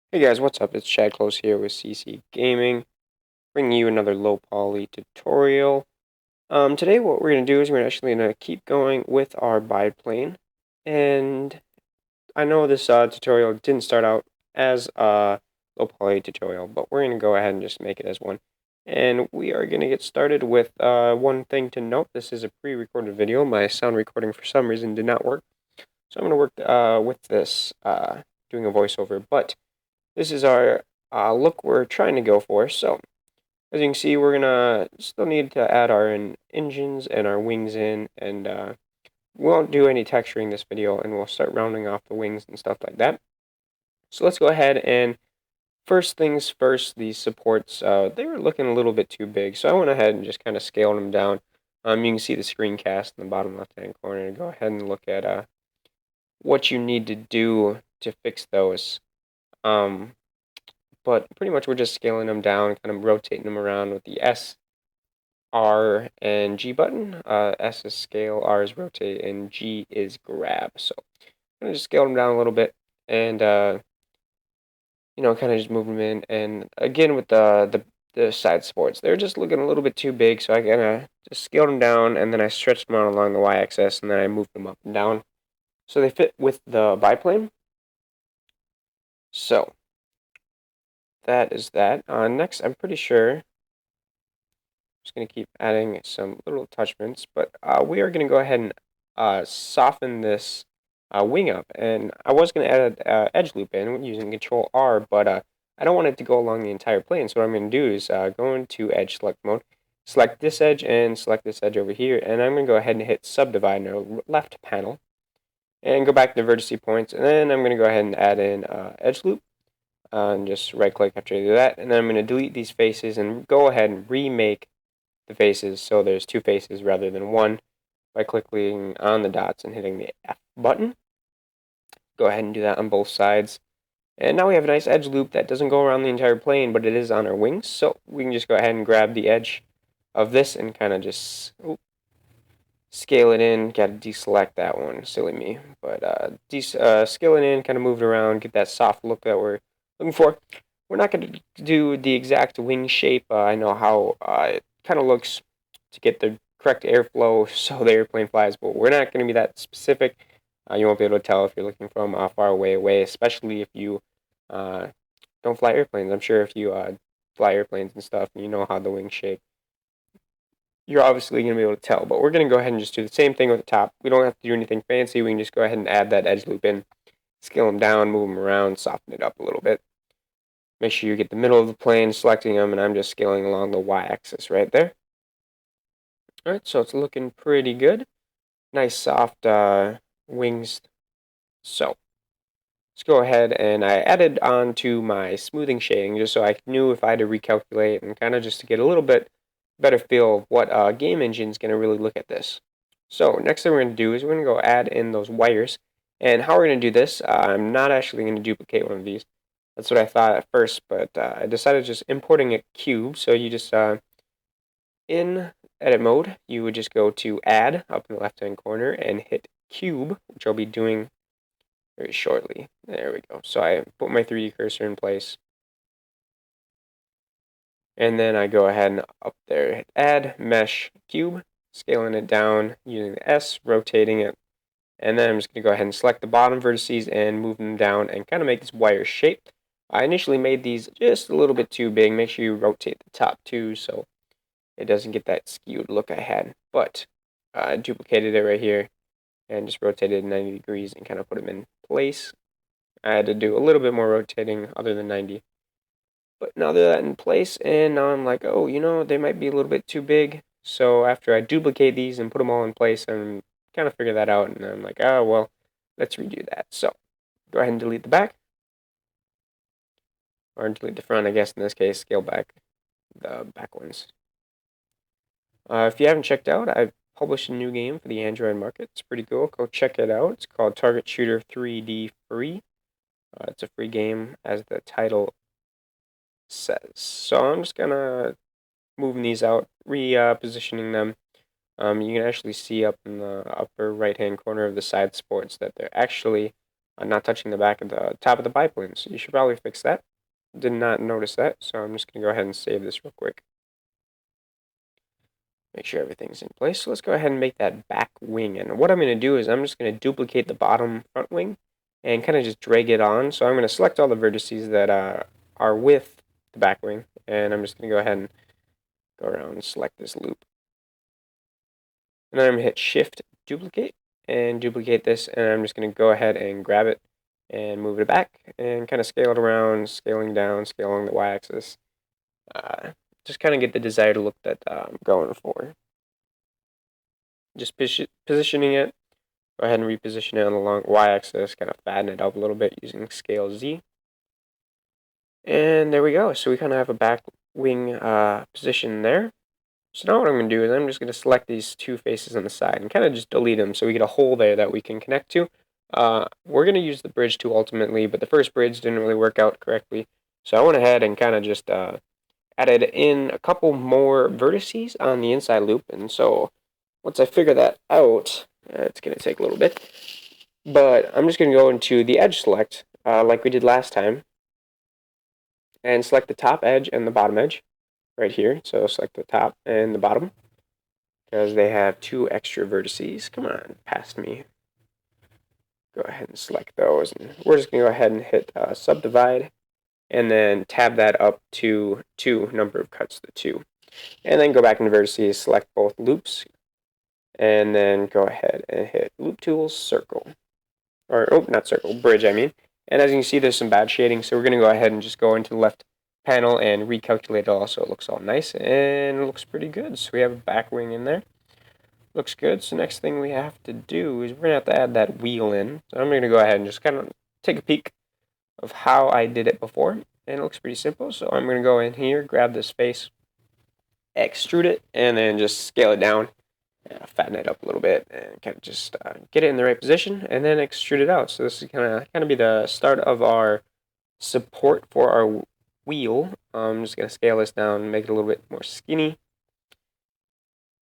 Hey guys, what's up? It's Chad Close here with CCGaming, bringing you another low poly tutorial. Today what we're going to do is we're actually going to keep going with our biplane. And I know this tutorial didn't start out as a low poly tutorial, but we're going to go ahead and just make it as one. And we are going to get started with one thing to note. This is a pre-recorded video. My sound recording for some reason did not work. So I'm going to work with this, doing a voiceover, but this is our look we're trying to go for. So as you can see, we're gonna still need to add our engines and our wings in, and we won't do any texturing this video, and we'll start rounding off the wings and stuff like that. So let's go ahead and first things first, these supports, they were looking a little bit too big, so I went ahead and just kind of scaled them down. You can see the screencast in the bottom left-hand corner. Go ahead and look at what you need to do to fix those. Um, but pretty much we're just scaling them down, kind of rotating them around with the S, R, and G button. S is scale, R is rotate, and G is grab. So I'm gonna just scale them down a little bit, and kind of just move them in. And again with the side supports, they're just looking a little bit too big, so I kind of just scaled them down, and then I stretched them out along the y-axis, and then I moved them up and down, so they fit with the biplane. So that is that. Next, I'm pretty sure just going to keep adding some little attachments, but we are going to go ahead and soften this wing up. And I was going to add an edge loop in using Control R, but I don't want it to go along the entire plane. So what I'm going to do is go into edge select mode, select this edge and select this edge over here, and I'm going to go ahead and hit subdivide in our left panel, and go back to the vertice points, and then I'm going to go ahead and add in edge loop. And just right click after I do that, and then I'm going to delete these faces and go ahead and remake the faces so there's two faces rather than one by clicking on the dots and hitting the F button. Go ahead and do that on both sides. And now we have a nice edge loop that doesn't go around the entire plane, but it is on our wings. So we can just go ahead and grab the edge of this and kind of just scale it in. Got to deselect that one, silly me. But scale it in, kind of move it around, get that soft look that we're looking for. We're not going to do the exact wing shape. I know how it kind of looks to get the correct airflow so the airplane flies, but we're not going to be that specific. You won't be able to tell if you're looking from far away, especially if you don't fly airplanes. I'm sure if you fly airplanes and stuff, and you know how the wings shape, you're obviously going to be able to tell. But we're going to go ahead and just do the same thing with the top. We don't have to do anything fancy. We can just go ahead and add that edge loop in, scale them down, move them around, soften it up a little bit. Make sure you get the middle of the plane, selecting them, and I'm just scaling along the y-axis right there. Alright, so it's looking pretty good. Nice soft wings. So let's go ahead, and I added on to my smoothing shading just so I knew if I had to recalculate, and kind of just to get a little bit better feel of what game engine is going to really look at this. So next thing we're going to do is we're going to go add in those wires. And how we're going to do this, I'm not actually going to duplicate one of these. That's what I thought at first, but I decided just importing a cube. So you just, in edit mode, you would just go to add up in the left hand corner and hit cube, which I'll be doing very shortly. There we go. So I put my 3D cursor in place. And then I go ahead and up there hit add mesh cube, scaling it down using the S, rotating it. And then I'm just going to go ahead and select the bottom vertices and move them down and kind of make this wire shape. I initially made these just a little bit too big. Make sure you rotate the top too so it doesn't get that skewed look I had. But I duplicated it right here and just rotated 90 degrees and kind of put them in place. I had to do a little bit more rotating other than 90. But now they're that in place, and now I'm like, oh, they might be a little bit too big. So after I duplicate these and put them all in place, and kind of figure that out, and I'm like, oh, well, let's redo that. So go ahead and delete the back, or delete the front, I guess in this case, scale back the back ones. If you haven't checked out, I've published a new game for the Android market. It's pretty cool. Go check it out. It's called Target Shooter 3D Free. It's a free game, as the title says. So I'm just gonna moving these out, repositioning them. You can actually see up in the upper right-hand corner of the side supports that they're actually not touching the back of the top of the biplane. So you should probably fix that. Did not notice that, so I'm just going to go ahead and save this real quick. Make sure everything's in place. So let's go ahead and make that back wing. And what I'm going to do is I'm just going to duplicate the bottom front wing and kind of just drag it on. So I'm going to select all the vertices that are with the back wing, and I'm just going to go ahead and go around and select this loop. And then I'm going to hit Shift, Duplicate, and duplicate this, and I'm just going to go ahead and grab it and move it back and kind of scale it around, scaling down, scaling the y-axis. Just kind of get the desired look that I'm going for. Just positioning it. Go ahead and reposition it on the long y-axis, kind of fatten it up a little bit using scale Z. And there we go. So we kind of have a back wing position there. So now what I'm going to do is I'm just going to select these two faces on the side and kind of just delete them so we get a hole there that we can connect to. We're going to use the bridge tool ultimately, but the first bridge didn't really work out correctly. So I went ahead and kind of just added in a couple more vertices on the inside loop. And so once I figure that out, it's going to take a little bit. But I'm just going to go into the edge select like we did last time and select the top edge and the bottom edge right here. So select the top and the bottom because they have two extra vertices. Come on, past me. Go ahead and select those. And we're just going to go ahead and hit subdivide and then tab that up to 2, number of cuts to 2. And then go back into vertices, select both loops, and then go ahead and hit loop tools, circle. Or, oh, not circle, bridge, I mean. And as you can see, there's some bad shading, so we're going to go ahead and just go into the left panel and recalculate it all so it looks all nice, and it looks pretty good. So we have a back wing in there. Looks good. So next thing we have to do is we're going to have to add that wheel in. So I'm going to go ahead and just kind of take a peek of how I did it before, and it looks pretty simple. So I'm going to go in here, grab this face, extrude it, and then just scale it down, fatten it up a little bit, and kind of just get it in the right position, and then extrude it out. So this is kind of be the start of our support for our wheel. I'm just going to scale this down and make it a little bit more skinny.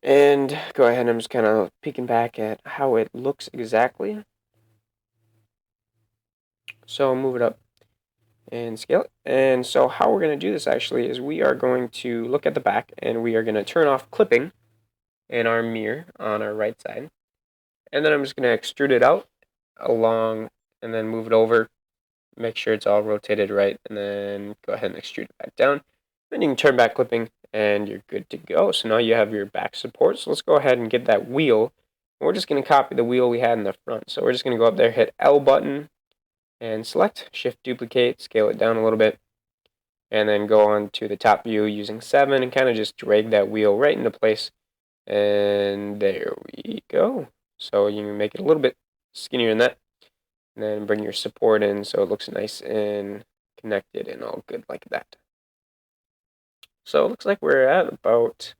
And go ahead and I'm just kind of peeking back at how it looks exactly. So move it up and scale it. And so how we're going to do this actually is we are going to look at the back and we are going to turn off clipping in our mirror on our right side. And then I'm just going to extrude it out along and then move it over. Make sure it's all rotated right, and then go ahead and extrude it back down. Then you can turn back clipping, and you're good to go. So now you have your back support. So let's go ahead and get that wheel. We're just going to copy the wheel we had in the front. So we're just going to go up there, hit L button, and select, shift duplicate, scale it down a little bit, and then go on to the top view using 7 and kind of just drag that wheel right into place. And there we go. So you can make it a little bit skinnier than that. And then bring your support in so it looks nice and connected and all good like that. So it looks like we're at about,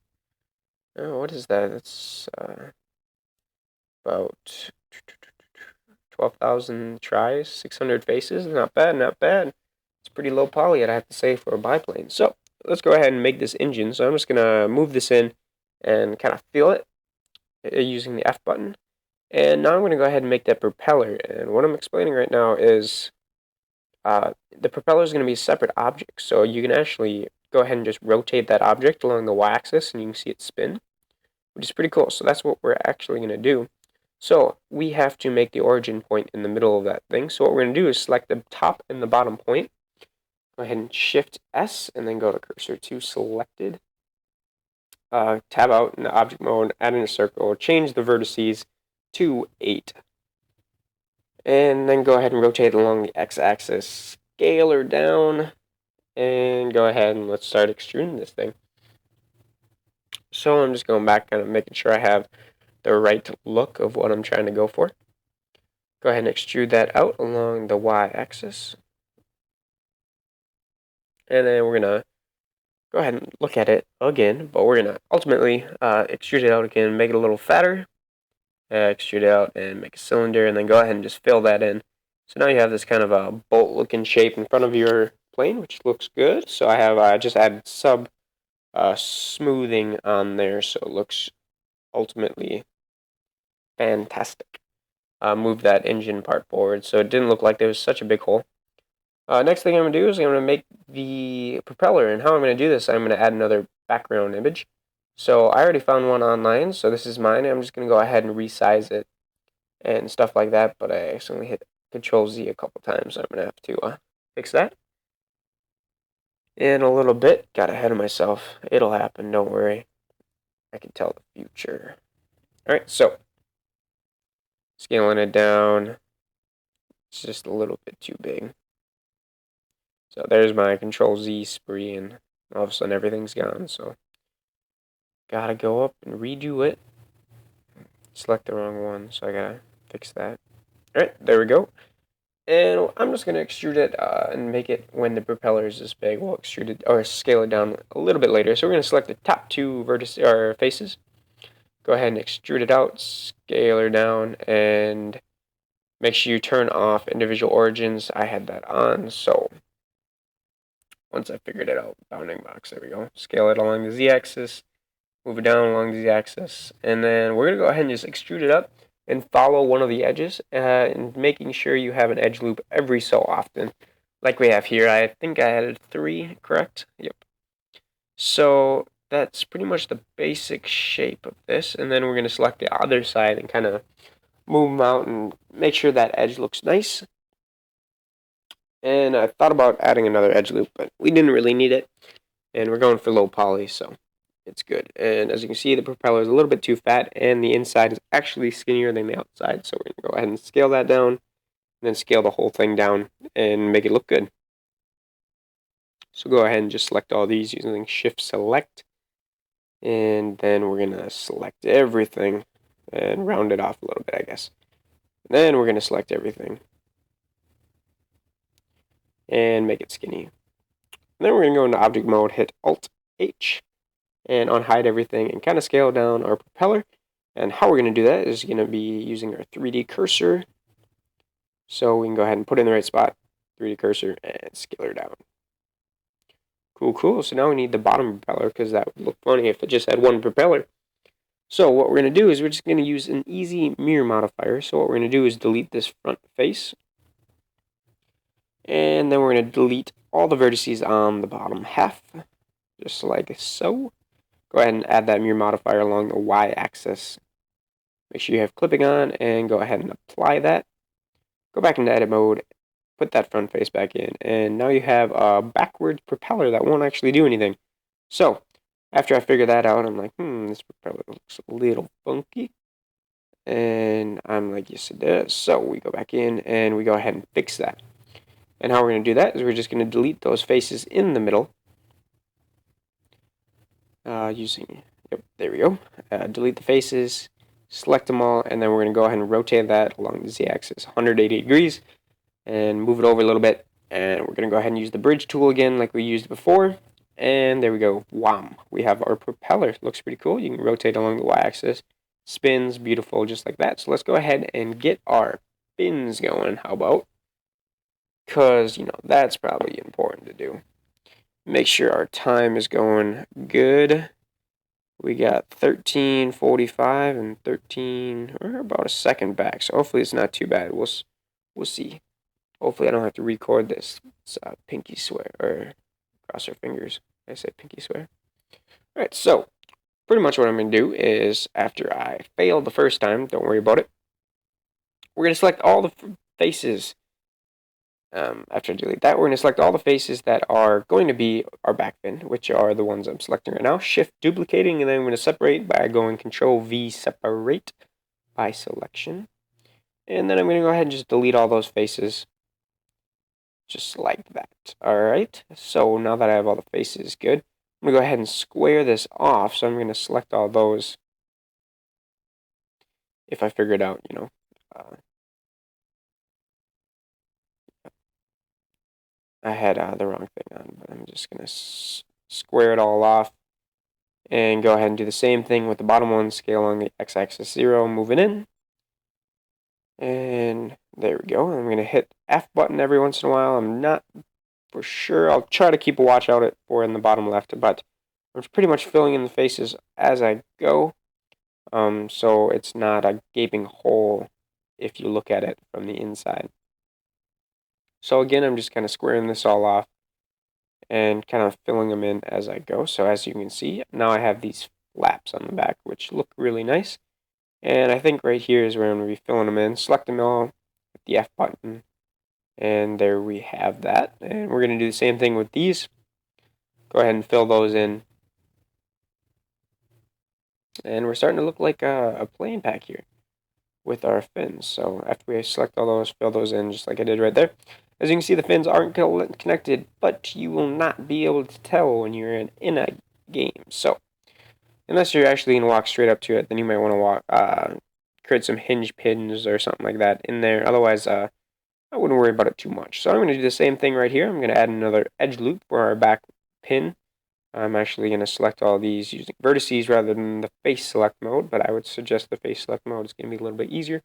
oh, what is that? It's about 12,000 tries, 600 faces. Not bad, not bad. It's pretty low poly, I have to say, for a biplane. So let's go ahead and make this engine. So I'm just going to move this in and kind of feel it using the F button. And now I'm going to go ahead and make that propeller. And what I'm explaining right now is the propeller is going to be a separate object. So you can actually go ahead and just rotate that object along the y-axis and you can see it spin, which is pretty cool. So that's what we're actually going to do. So we have to make the origin point in the middle of that thing. So what we're going to do is select the top and the bottom point. Go ahead and Shift S and then go to cursor to selected. Tab out in the object mode, add in a circle, change the vertices to 8. And then go ahead and rotate along the x-axis, scale her down, and go ahead and let's start extruding this thing. So I'm just going back, kind of making sure I have the right look of what I'm trying to go for. Go ahead and extrude that out along the y-axis. And then we're going to go ahead and look at it again, but we're going to ultimately extrude it out again, make it a little fatter. Extrude it out and make a cylinder, and then go ahead and just fill that in. So now you have this kind of a bolt-looking shape in front of your plane, which looks good. So I have just added smoothing on there, so it looks ultimately fantastic. move that engine part forward, so it didn't look like there was such a big hole. Next thing I'm going to do is I'm going to make the propeller, and how I'm going to do this, I'm going to add another background image. So I already found one online, so this is mine. I'm just going to go ahead and resize it and stuff like that, but I accidentally hit Control Z a couple times, so I'm going to have to fix that. In a little bit, got ahead of myself. It'll happen, don't worry. I can tell the future. Alright, so scaling it down. It's just a little bit too big. So there's my Control Z spree, and all of a sudden everything's gone. So gotta go up and redo it. Select the wrong one, so I gotta fix that. Alright, there we go. And I'm just gonna extrude it and make it when the propeller is this big. We'll extrude it or scale it down a little bit later. So we're gonna select the top two vertices or faces. Go ahead and extrude it out, scale her down, and make sure you turn off individual origins. I had that on, so once I figured it out, bounding box, there we go. Scale it along the z-axis, move it down along the z-axis, and then we're going to go ahead and just extrude it up and follow one of the edges, and making sure you have an edge loop every so often, like we have here. I think I added 3, correct? Yep. So that's pretty much the basic shape of this, and then we're going to select the other side and kind of move them out and make sure that edge looks nice. And I thought about adding another edge loop, but we didn't really need it, and we're going for low poly, so it's good. And as you can see, the propeller is a little bit too fat, and the inside is actually skinnier than the outside, so we're going to go ahead and scale that down, and then scale the whole thing down and make it look good. So go ahead and just select all these using Shift Select, and then we're going to select everything and round it off a little bit, I guess. And then we're going to select everything and make it skinny. And then we're going to go into object mode, hit Alt-H, and unhide everything and kind of scale down our propeller. And how we're going to do that is going to be using our 3D cursor. So we can go ahead and put it in the right spot, 3D cursor, and scale her down. Cool, cool. So now we need the bottom propeller, because that would look funny if it just had one propeller. So what we're going to do is we're just going to use an easy mirror modifier. So what we're going to do is delete this front face. And then we're going to delete all the vertices on the bottom half, just like so. Go ahead and add that mirror modifier along the y-axis. Make sure you have clipping on, and go ahead and apply that. Go back into edit mode, put that front face back in, and now you have a backwards propeller that won't actually do anything. So, after I figured that out, I'm like, this propeller looks a little funky. And I'm like, yes it does. So we go back in, and we go ahead and fix that. And how we're going to do that is we're just going to delete those faces in the middle. Yep, there we go. Delete the faces, select them all, and then we're going to go ahead and rotate that along the z-axis 180 degrees and move it over a little bit. And we're going to go ahead and use the bridge tool again like we used before. And there we go. Wham! We have our propeller. Looks pretty cool. You can rotate along the y-axis. Spins beautiful just like that. So let's go ahead and get our fins going. How about? Because, that's probably important to do. Make sure our time is going good. We got 13:45 and 13, or about a second back. So hopefully it's not too bad. We'll see. Hopefully I don't have to record this. It's pinky swear, or cross our fingers. I say pinky swear. Alright, so pretty much what I'm going to do is, after I failed the first time, don't worry about it, we're going to select all the faces. After I delete that, we're going to select all the faces that are going to be our back fin, which are the ones I'm selecting right now. Shift duplicating, and then I'm going to separate by going Control V, separate by selection. And then I'm going to go ahead and just delete all those faces, just like that. Alright, so now that I have all the faces good, I'm going to go ahead and square this off. So I'm going to select all those if I figure it out, I had the wrong thing on, but I'm just going to square it all off and go ahead and do the same thing with the bottom one. Scale along the x-axis 0, move it in. And there we go. I'm going to hit F button every once in a while. I'm not for sure. I'll try to keep a watch out for in the bottom left, but I'm pretty much filling in the faces as I go. So it's not a gaping hole if you look at it from the inside. So again, I'm just kind of squaring this all off and kind of filling them in as I go. So as you can see, now I have these flaps on the back, which look really nice. And I think right here is where I'm going to be filling them in. Select them all with the F button. And there we have that. And we're going to do the same thing with these. Go ahead and fill those in. And we're starting to look like a plane pack here with our fins. So after we select all those, fill those in just like I did right there. As you can see, the fins aren't connected, but you will not be able to tell when you're in a game. So unless you're actually going to walk straight up to it, then you might want to create some hinge pins or something like that in there. Otherwise, I wouldn't worry about it too much. So I'm going to do the same thing right here. I'm going to add another edge loop for our back pin. I'm actually going to select all these using vertices rather than the face select mode, but I would suggest the face select mode is going to be a little bit easier.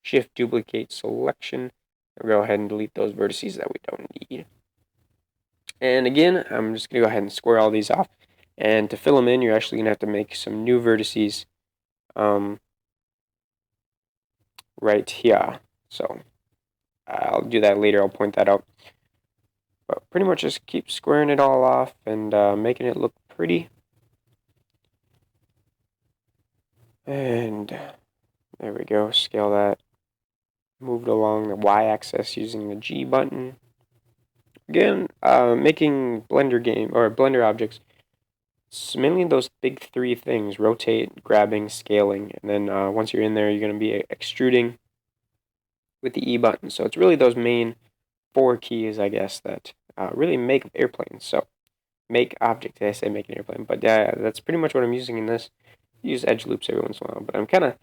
Shift duplicate selection. I'll go ahead and delete those vertices that we don't need. And again, I'm just going to go ahead and square all these off. And to fill them in, you're actually going to have to make some new vertices right here. So I'll do that later. I'll point that out. But pretty much just keep squaring it all off and making it look pretty. And there we go. Scale that. Move it along the y-axis using the G button. Again, making Blender objects. It's mainly those big three things: rotate, grabbing, scaling, and then once you're in there, you're going to be extruding with the E button. So it's really those main 4 keys, I guess, that really make airplanes. So make object. Did I say make an airplane? But yeah, that's pretty much what I'm using in this. Use edge loops every once in a while, but I'm kind of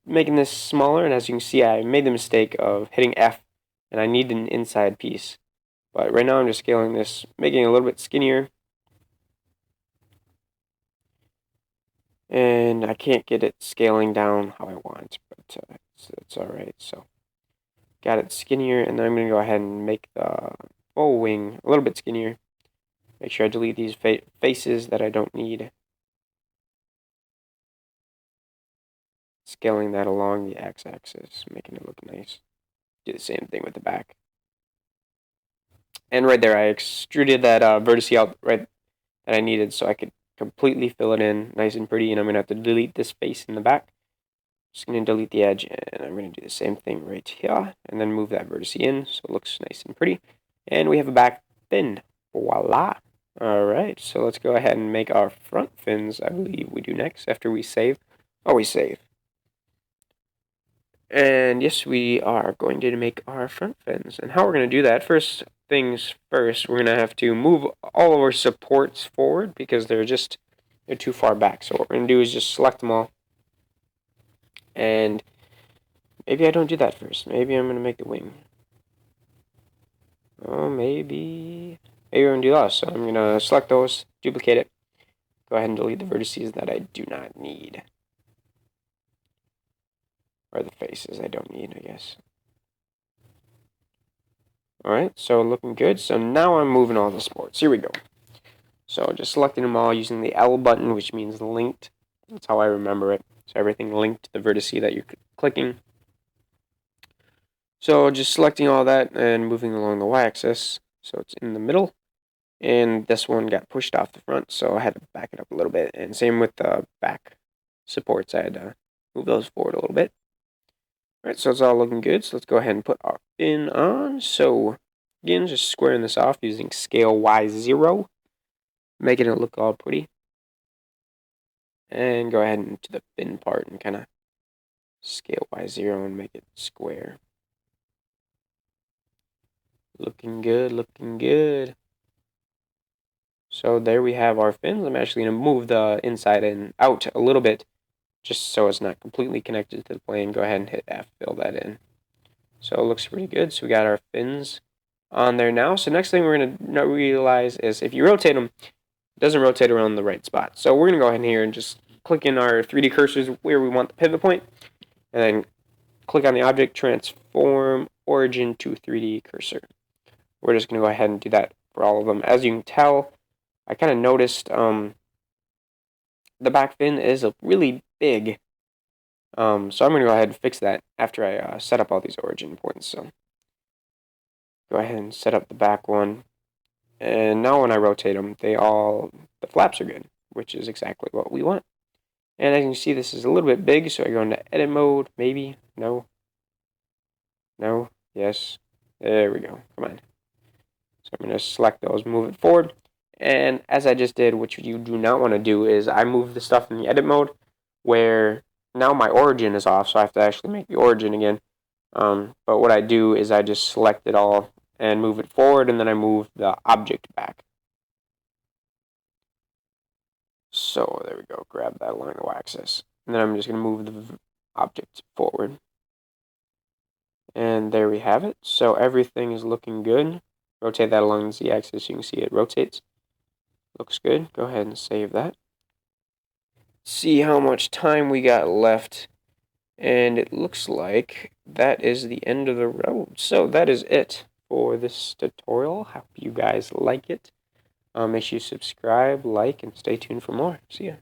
making this smaller, and as you can see, I made the mistake of hitting F, and I need an inside piece. But right now I'm just scaling this, making it a little bit skinnier. And I can't get it scaling down how I want, but it's alright. So got it skinnier, and then I'm going to go ahead and make the full wing a little bit skinnier. Make sure I delete these faces that I don't need. Scaling that along the x-axis, making it look nice. Do the same thing with the back. And right there, I extruded that vertice out right that I needed so I could completely fill it in nice and pretty. And I'm going to have to delete this face in the back. Just going to delete the edge, and I'm going to do the same thing right here. And then move that vertice in so it looks nice and pretty. And we have a back fin. Voila! Alright, so let's go ahead and make our front fins, I believe we do next after we save. Always save. And yes, we are going to make our front fins. And how we're going to do that, first things first, we're going to have to move all of our supports forward because they're too far back. So what we're going to do is just select them all. And maybe I don't do that first. Maybe I'm going to make the wing. Oh, maybe we're going to do that. So I'm going to select those, duplicate it. Go ahead and delete the vertices that I do not need. Or the faces I don't need, I guess. Alright, so looking good. So now I'm moving all the supports. Here we go. So just selecting them all using the L button, which means linked. That's how I remember it. So everything linked to the vertice that you're clicking. So just selecting all that and moving along the y-axis. So it's in the middle. And this one got pushed off the front, so I had to back it up a little bit. And same with the back supports. I had to move those forward a little bit. Alright, so it's all looking good. So let's go ahead and put our fin on. So again, just squaring this off using scale Y0. Making it look all pretty. And go ahead into the fin part and kind of scale Y0 and make it square. Looking good, looking good. So there we have our fins. I'm actually going to move the inside and out a little bit just so it's not completely connected to the plane. Go ahead and hit F, fill that in. So it looks pretty good. So we got our fins on there now. So next thing we're going to realize is if you rotate them, it doesn't rotate around the right spot. So we're going to go ahead here and just click in our 3D cursors where we want the pivot point, and then click on the object, transform origin to 3D cursor. We're just going to go ahead and do that for all of them. As you can tell, I kind of noticed the back fin is really big So I'm going to go ahead and fix that after I set up all these origin points. So go ahead and set up the back one. And now when I rotate them, the flaps are good, which is exactly what we want. And as you can see, this is a little bit big, so I go into edit mode, maybe, no, yes, there we go, come on. So I'm going to select those, move it forward, and as I just did, which you do not want to do, is I move the stuff in the edit mode, where now my origin is off, so I have to actually make the origin again. But what I do is I just select it all and move it forward, and then I move the object back. So there we go, grab that along the y-axis. And then I'm just going to move the object forward. And there we have it. So everything is looking good. Rotate that along the z-axis, you can see it rotates. Looks good. Go ahead and save that. See how much time we got left. And it looks like that is the end of the road. So that is it for this tutorial. Hope you guys like it. Make sure you subscribe, like, and stay tuned for more. See ya.